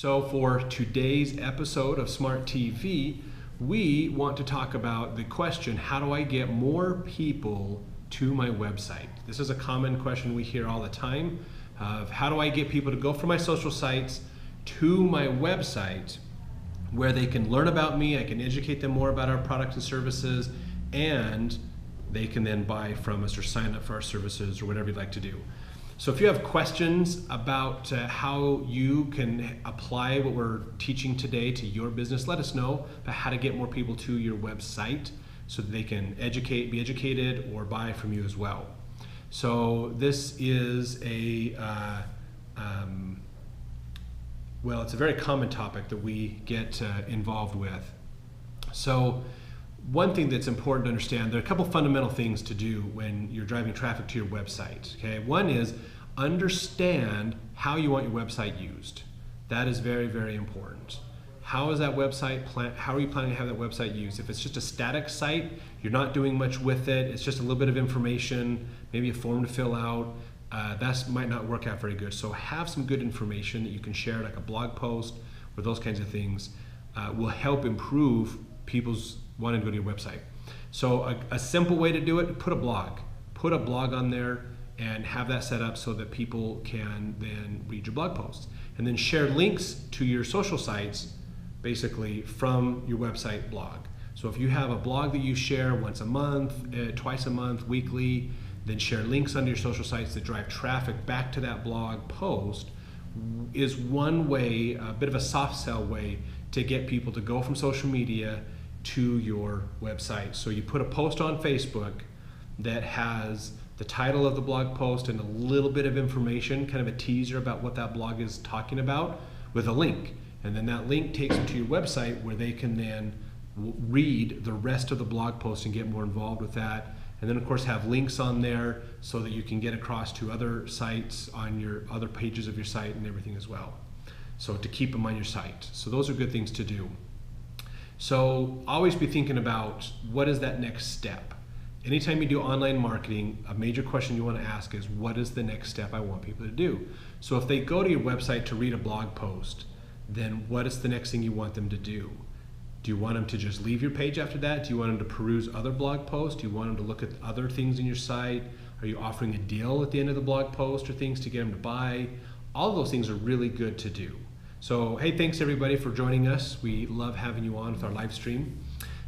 So for today's episode of Smart TV, we want to talk about the question, how do I get more people to my website? This is a common question we hear all the time of how do I get people to go from my social sites to my website where they can learn about me, I can educate them more about our products and services, and they can then buy from us or sign up for our services or whatever you'd like to do. So if you have questions about how you can apply what we're teaching today to your business, let us know about how to get more people to your website so that they can be educated or buy from you as well. So this is it's a very common topic that we get involved with. So one thing that's important to understand, there are a couple fundamental things to do when you're driving traffic to your website. Okay, one is understand how you want your website used. That is very, very important. How is that website how are you planning to have that website used? If it's just a static site, you're not doing much with it, it's just a little bit of information, maybe a form to fill out, that might not work out very good. So have some good information that you can share, like a blog post or those kinds of things, will help improve people's wanting to go to your website. So a simple way to do it, put a blog on there and have that set up so that people can then read your blog posts, and then share links to your social sites basically from your website blog. So if you have a blog that you share once a month, twice a month, weekly, then share links onto your social sites that drive traffic back to that blog post is one way, a bit of a soft sell way to get people to go from social media to your website. So you put a post on Facebook that has the title of the blog post and a little bit of information, kind of a teaser about what that blog is talking about, with a link. And then that link takes them to your website where they can then read the rest of the blog post and get more involved with that. And then of course have links on there so that you can get across to other sites on your other pages of your site and everything as well. So to keep them on your site. So those are good things to do. So always be thinking about what is that next step. Anytime you do online marketing, a major question you want to ask is, what is the next step I want people to do? So if they go to your website to read a blog post, then what is the next thing you want them to do? Do you want them to just leave your page after that? Do you want them to peruse other blog posts? Do you want them to look at other things in your site? Are you offering a deal at the end of the blog post or things to get them to buy? All of those things are really good to do. So hey, thanks everybody for joining us. We love having you on with our live stream.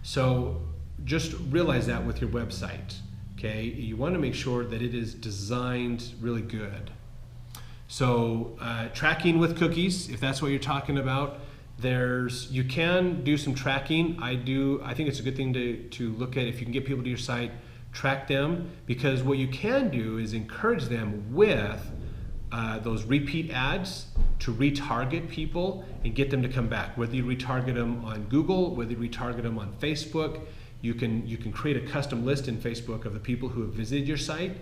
So just realize that with your website, okay? You want to make sure that it is designed really good. So tracking with cookies, if that's what you're talking about, you can do some tracking. I think it's a good thing to look at. If you can get people to your site, track them, because what you can do is encourage them with those repeat ads to retarget people and get them to come back. Whether you retarget them on Google, whether you retarget them on Facebook, you can create a custom list in Facebook of the people who have visited your site,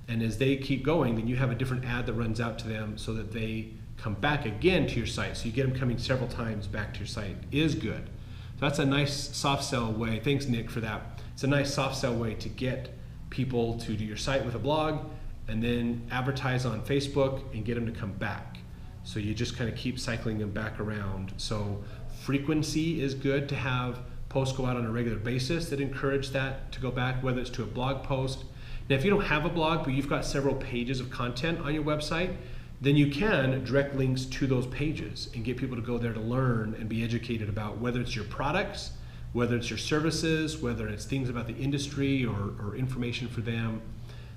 and as they keep going, then you have a different ad that runs out to them so that they come back again to your site. So you get them coming several times back to your site is good. So that's a nice soft sell way. Thanks, Nick, for that. It's a nice soft sell way to get people to do your site with a blog and then advertise on Facebook and get them to come back. So you just kind of keep cycling them back around. So frequency is good to have posts go out on a regular basis that encourage that to go back, whether it's to a blog post. Now, if you don't have a blog, but you've got several pages of content on your website, then you can direct links to those pages and get people to go there to learn and be educated about whether it's your products, whether it's your services, whether it's things about the industry or information for them.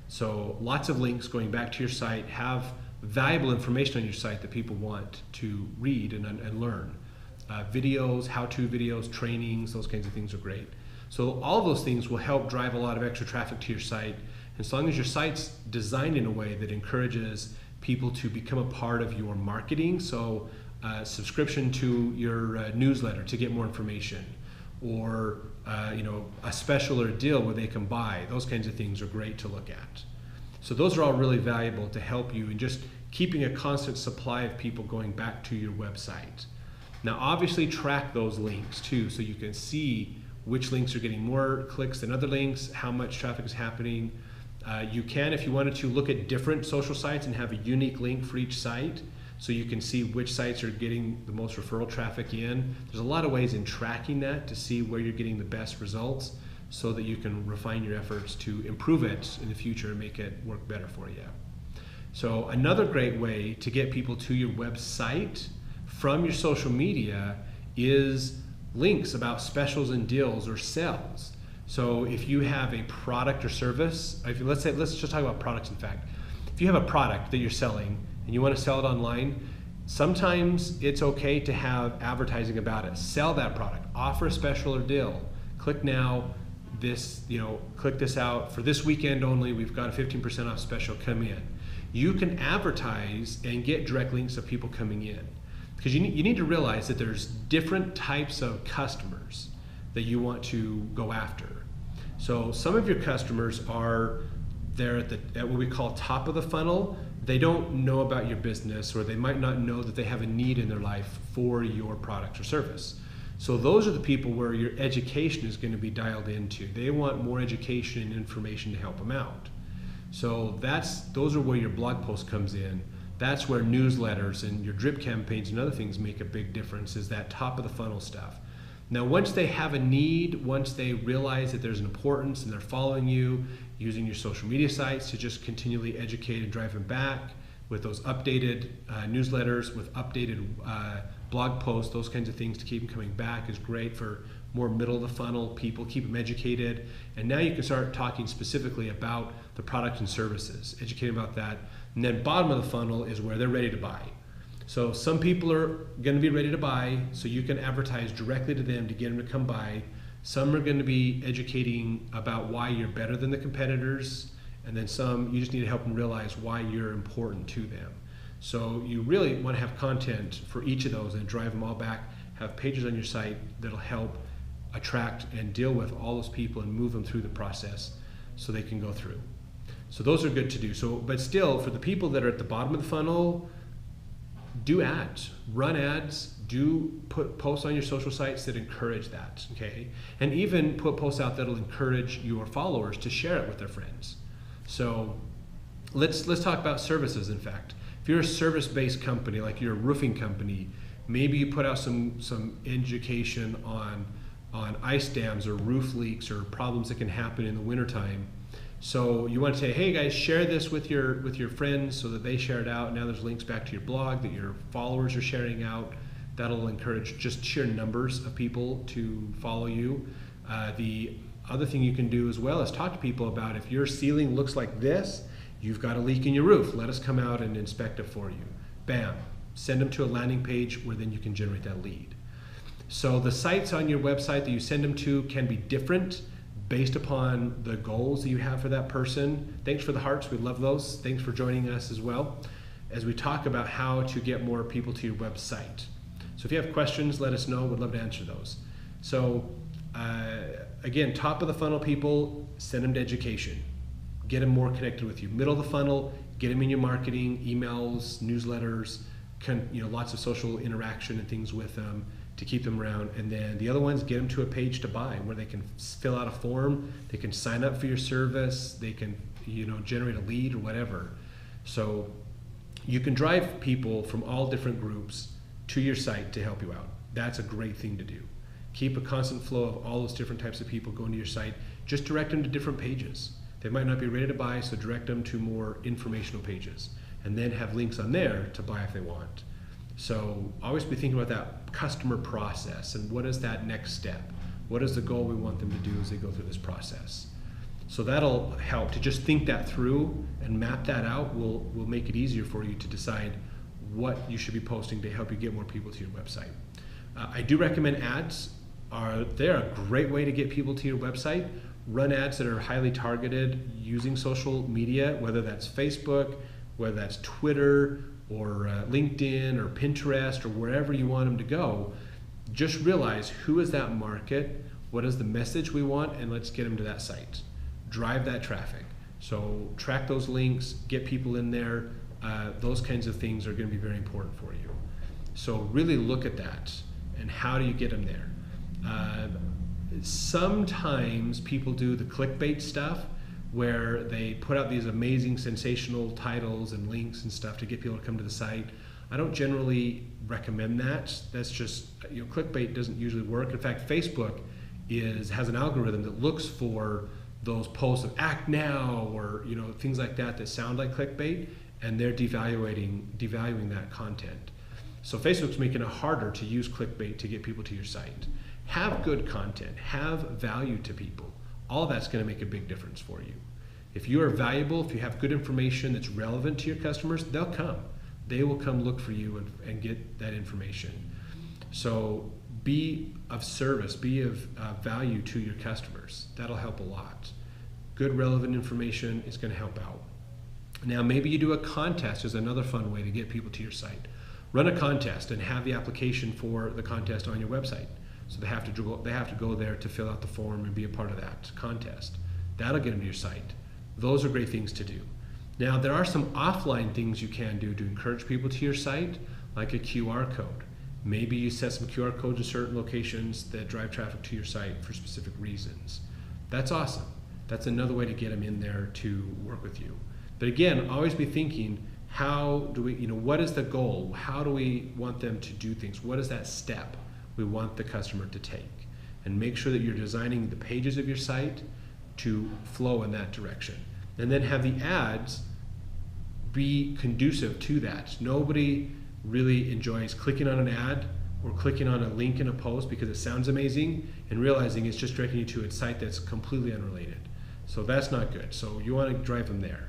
So lots of links going back to your site. Have valuable information on your site that people want to read and learn. Videos, how-to videos, trainings, those kinds of things are great. So all those things will help drive a lot of extra traffic to your site. As long as your site's designed in a way that encourages people to become a part of your marketing, so subscription to your newsletter to get more information, or a special or a deal where they can buy, those kinds of things are great to look at. So those are all really valuable to help you in just keeping a constant supply of people going back to your website. Now obviously track those links too, so you can see which links are getting more clicks than other links, how much traffic is happening. You can, if you wanted to, look at different social sites and have a unique link for each site. so you can see which sites are getting the most referral traffic in. There's a lot of ways in tracking that to see where you're getting the best results so that you can refine your efforts to improve it in the future and make it work better for you. So another great way to get people to your website from your social media is links about specials and deals or sales. So if you have a product or service, let's just talk about products in fact. If you have a product that you're selling and you want to sell it online, sometimes it's okay to have advertising about it. Sell that product, offer a special or deal. Click now, click this out for this weekend only. We've got a 15% off special, come in. You can advertise and get direct links of people coming in. Because you need to realize that there's different types of customers that you want to go after. So some of your customers are there at what we call top of the funnel. They don't know about your business, or they might not know that they have a need in their life for your product or service. So those are the people where your education is going to be dialed into. They want more education and information to help them out. So those are where your blog post comes in. That's where newsletters and your drip campaigns and other things make a big difference, is that top of the funnel stuff. Now, once they have a need, once they realize that there's an importance and they're following you, using your social media sites to just continually educate and drive them back with those updated newsletters, with updated blog posts, those kinds of things to keep them coming back is great for more middle of the funnel people, keep them educated. And now you can start talking specifically about the product and services, educate about that. And then bottom of the funnel is where they're ready to buy. So some people are going to be ready to buy, so you can advertise directly to them to get them to come buy. Some are going to be educating about why you're better than the competitors, and then some you just need to help them realize why you're important to them. So you really want to have content for each of those and drive them all back. Have pages on your site that'll help attract and deal with all those people and move them through the process so they can go through. So those are good to do. So, but still, for the people that are at the bottom of the funnel, do ads, run ads, do put posts on your social sites that encourage that, okay? And even put posts out that'll encourage your followers to share it with their friends. So let's talk about services, in fact. If you're a service-based company, like you're a roofing company, maybe you put out some education on ice dams or roof leaks or problems that can happen in the wintertime. So you want to say, hey guys, share this with your friends so that they share it out. Now there's links back to your blog that your followers are sharing out. That'll encourage just sheer numbers of people to follow you. The other thing you can do as well is talk to people about, if your ceiling looks like this, you've got a leak in your roof. Let us come out and inspect it for you. Bam. Send them to a landing page where then you can generate that lead. So the sites on your website that you send them to can be different based upon the goals that you have for that person. Thanks for the hearts, we love those. Thanks for joining us as well as we talk about how to get more people to your website. So if you have questions, let us know, we'd love to answer those. So again, top of the funnel people, send them to education. Get them more connected with you. Middle of the funnel, get them in your marketing, emails, newsletters, lots of social interaction and things with them to keep them around. And then the other ones, get them to a page to buy where they can fill out a form, they can sign up for your service, they can generate a lead or whatever. So you can drive people from all different groups to your site to help you out. That's a great thing to do. Keep a constant flow of all those different types of people going to your site. Just direct them to different pages. They might not be ready to buy, so direct them to more informational pages and then have links on there to buy if they want. So always be thinking about that customer process and what is that next step? What is the goal we want them to do as they go through this process? So that'll help to just think that through and map that out. Will make it easier for you to decide what you should be posting to help you get more people to your website. I do recommend ads. They're a great way to get people to your website. Run ads that are highly targeted using social media, whether that's Facebook, whether that's Twitter, or LinkedIn or Pinterest or wherever you want them to go. Just realize who is that market, what is the message we want, and let's get them to that site. Drive that traffic. So track those links, get people in there. Those kinds of things are going to be very important for you. So really look at that and how do you get them there. Sometimes people do the clickbait stuff where they put out these amazing sensational titles and links and stuff to get people to come to the site. I don't generally recommend that. That's just, clickbait doesn't usually work. In fact, Facebook has an algorithm that looks for those posts of act now, or things like that sound like clickbait, and they're devaluing that content. So Facebook's making it harder to use clickbait to get people to your site. Have good content, have value to people. All that's going to make a big difference for you. If you are valuable, if you have good information that's relevant to your customers, they'll come. They will come look for you and get that information. So be of service, be of value to your customers. That'll help a lot. Good relevant information is going to help out. Now maybe you do a contest is another fun way to get people to your site. Run a contest and have the application for the contest on your website. So they have to go there to fill out the form and be a part of that contest. That'll get them to your site. Those are great things to do. Now there are some offline things you can do to encourage people to your site, like a QR code. Maybe you set some QR codes in certain locations that drive traffic to your site for specific reasons. That's awesome. That's another way to get them in there to work with you. But again, always be thinking, how do we, what is the goal? How do we want them to do things? What is that step we want the customer to take? And make sure that you're designing the pages of your site to flow in that direction. And then have the ads be conducive to that. Nobody really enjoys clicking on an ad or clicking on a link in a post because it sounds amazing and realizing it's just directing you to a site that's completely unrelated. So that's not good. So you want to drive them there.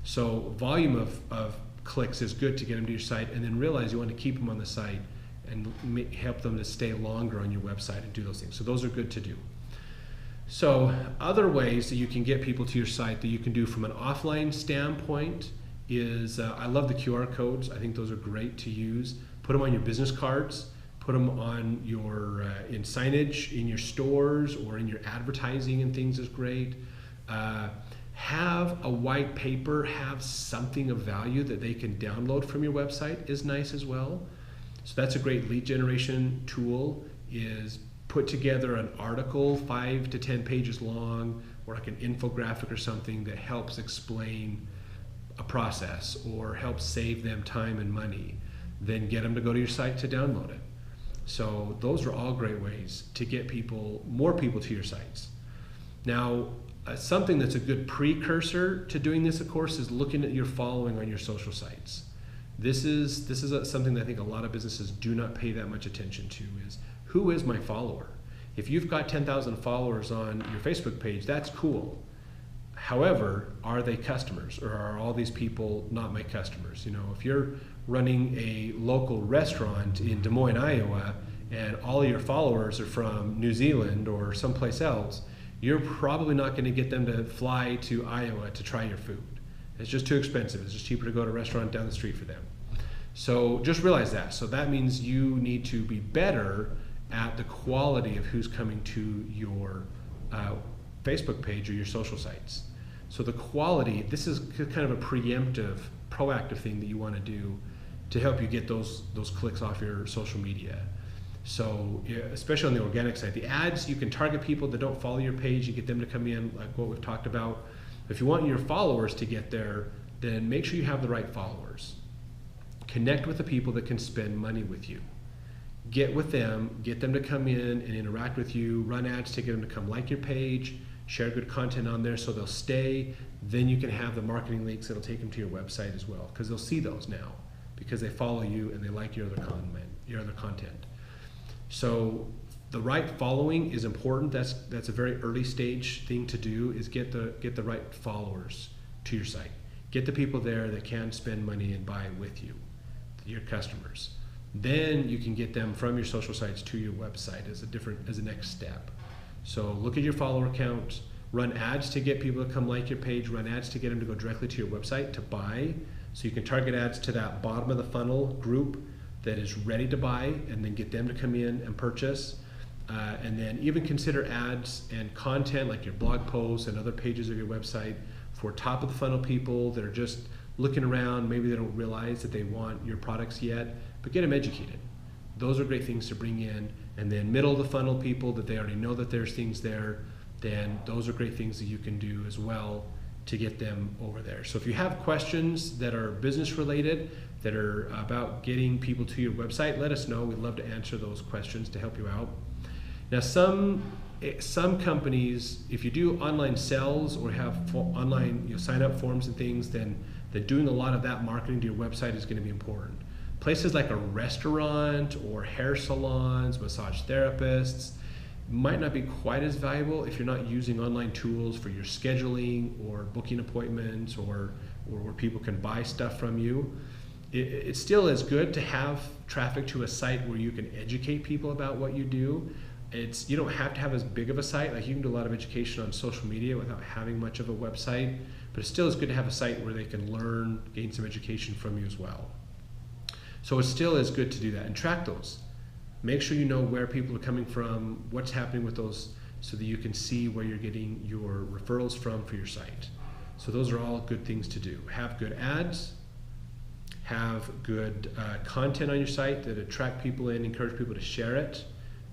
So volume of clicks is good to get them to your site, and then realize you want to keep them on the site and help them to stay longer on your website and do those things. So those are good to do. So other ways that you can get people to your site that you can do from an offline standpoint is, I love the QR codes. I think those are great to use. Put them on your business cards, put them on your, in signage, in your stores, or in your advertising and things is great. Have a white paper, have something of value that they can download from your website is nice as well. So that's a great lead generation tool, is put together an article 5 to 10 pages long, or like an infographic or something that helps explain a process or helps save them time and money. Then get them to go to your site to download it. So those are all great ways to get more people to your sites. Now, something that's a good precursor to doing this, of course, is looking at your following on your social sites. This is something that I think a lot of businesses do not pay that much attention to, is who is my follower? If you've got 10,000 followers on your Facebook page, that's cool. However, are they customers, or are all these people not my customers? If you're running a local restaurant in Des Moines, Iowa, and all of your followers are from New Zealand or someplace else, you're probably not going to get them to fly to Iowa to try your food. It's just too expensive. It's just cheaper to go to a restaurant down the street for them. So just realize that. So that means you need to be better at the quality of who's coming to your Facebook page or your social sites. So the quality, this is kind of a preemptive, proactive thing that you want to do to help you get those clicks off your social media. So especially on the organic side, the ads, you can target people that don't follow your page and get them to come in, like what we've talked about. If you want your followers to get there, then make sure you have the right followers. Connect with the people that can spend money with you. Get with them, get them to come in and interact with you, run ads to get them to come like your page, share good content on there so they'll stay. Then you can have the marketing links that'll take them to your website as well, because they'll see those now because they follow you and they like your other content. So the right following is important. That's a very early stage thing to do, is get the right followers to your site. Get the people there that can spend money and buy with you, your customers. Then you can get them from your social sites to your website as a next step. So look at your follower count, run ads to get people to come like your page, run ads to get them to go directly to your website to buy. So you can target ads to that bottom of the funnel group that is ready to buy, and then get them to come in and purchase. And then even consider ads and content like your blog posts and other pages of your website for top of the funnel people that are just looking around. Maybe they don't realize that they want your products yet, but get them educated. Those are great things to bring in. And then middle of the funnel people that they already know that there's things there, then those are great things that you can do as well to get them over there. So if you have questions that are business related, that are about getting people to your website, let us know. We'd love to answer those questions to help you out. Now, some companies, if you do online sales or have online sign up forms and things, then doing a lot of that marketing to your website is going to be important. Places like a restaurant or hair salons, massage therapists might not be quite as valuable if you're not using online tools for your scheduling or booking appointments or where people can buy stuff from you. It still is good to have traffic to a site where you can educate people about what you do. You don't have to have as big of a site. Like, you can do a lot of education on social media without having much of a website, but it still is good to have a site where they can learn, gain some education from you as well. So it still is good to do that and track those. Make sure you know where people are coming from, what's happening with those, so that you can see where you're getting your referrals from for your site. So those are all good things to do. Have good ads, have good content on your site that attract people in, encourage people to share it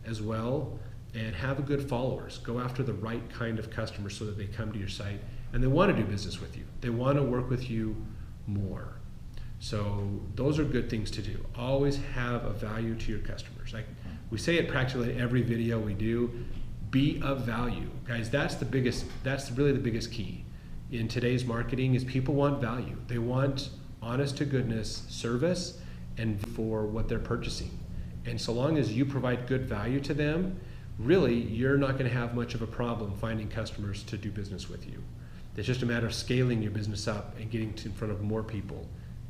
as well, and have a good followers. Go after the right kind of customers so that they come to your site and they want to do business with you. They want to work with you more. So those are good things to do. Always have a value to your customers. Like we say it practically in every video we do, be of value. Guys, that's really the biggest key in today's marketing is people want value. They want honest to goodness service and for what they're purchasing. And so long as you provide good value to them, really you're not going to have much of a problem finding customers to do business with you. It's just a matter of scaling your business up and getting in front of more people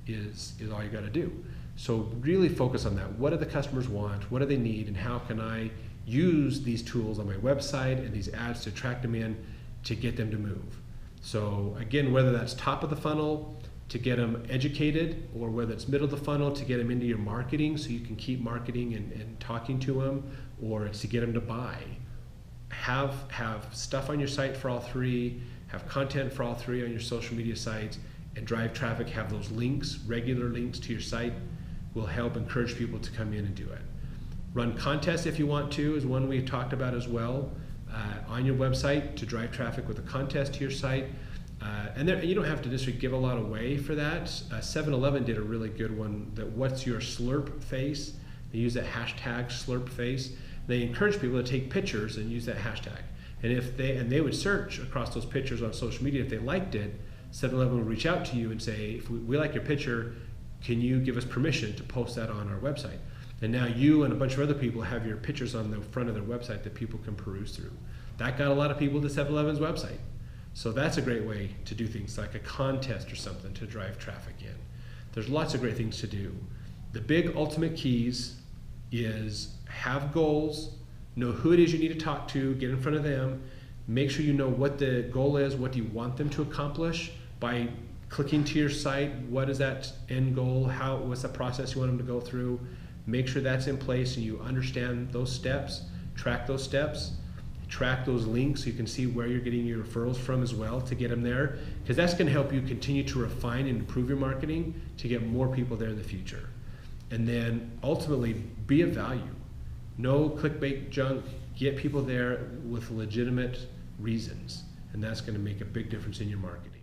is all you got to do. So really focus on that. What do the customers want? What do they need? And how can I use these tools on my website and these ads to attract them in to get them to move? So again, whether that's top of the funnel to get them educated, or whether it's middle of the funnel to get them into your marketing so you can keep marketing and talking to them, or it's to get them to buy. Have stuff on your site for all three, have content for all three on your social media sites, and drive traffic. Have those links, regular links to your site, will help encourage people to come in and do it. Run contests if you want to, is one we talked about as well, on your website to drive traffic with a contest to your site. And you don't have to necessarily give a lot away for that. 7-Eleven did a really good one, that what's your slurp face? They use that hashtag slurp face. They encourage people to take pictures and use that hashtag. And they would search across those pictures on social media. If they liked it, 7-Eleven will reach out to you and say, if we like your picture, can you give us permission to post that on our website? And now you and a bunch of other people have your pictures on the front of their website that people can peruse through. That got a lot of people to 7-Eleven's website. So that's a great way to do things, like a contest or something to drive traffic in. There's lots of great things to do. The big ultimate keys is have goals, know who it is you need to talk to, get in front of them, make sure you know what the goal is, what do you want them to accomplish by clicking to your site, what is that end goal, what's the process you want them to go through. Make sure that's in place and you understand those steps, track those steps, track those links so you can see where you're getting your referrals from as well to get them there, because that's going to help you continue to refine and improve your marketing to get more people there in the future. And then ultimately be of value. No clickbait junk, get people there with legitimate reasons, and that's going to make a big difference in your marketing.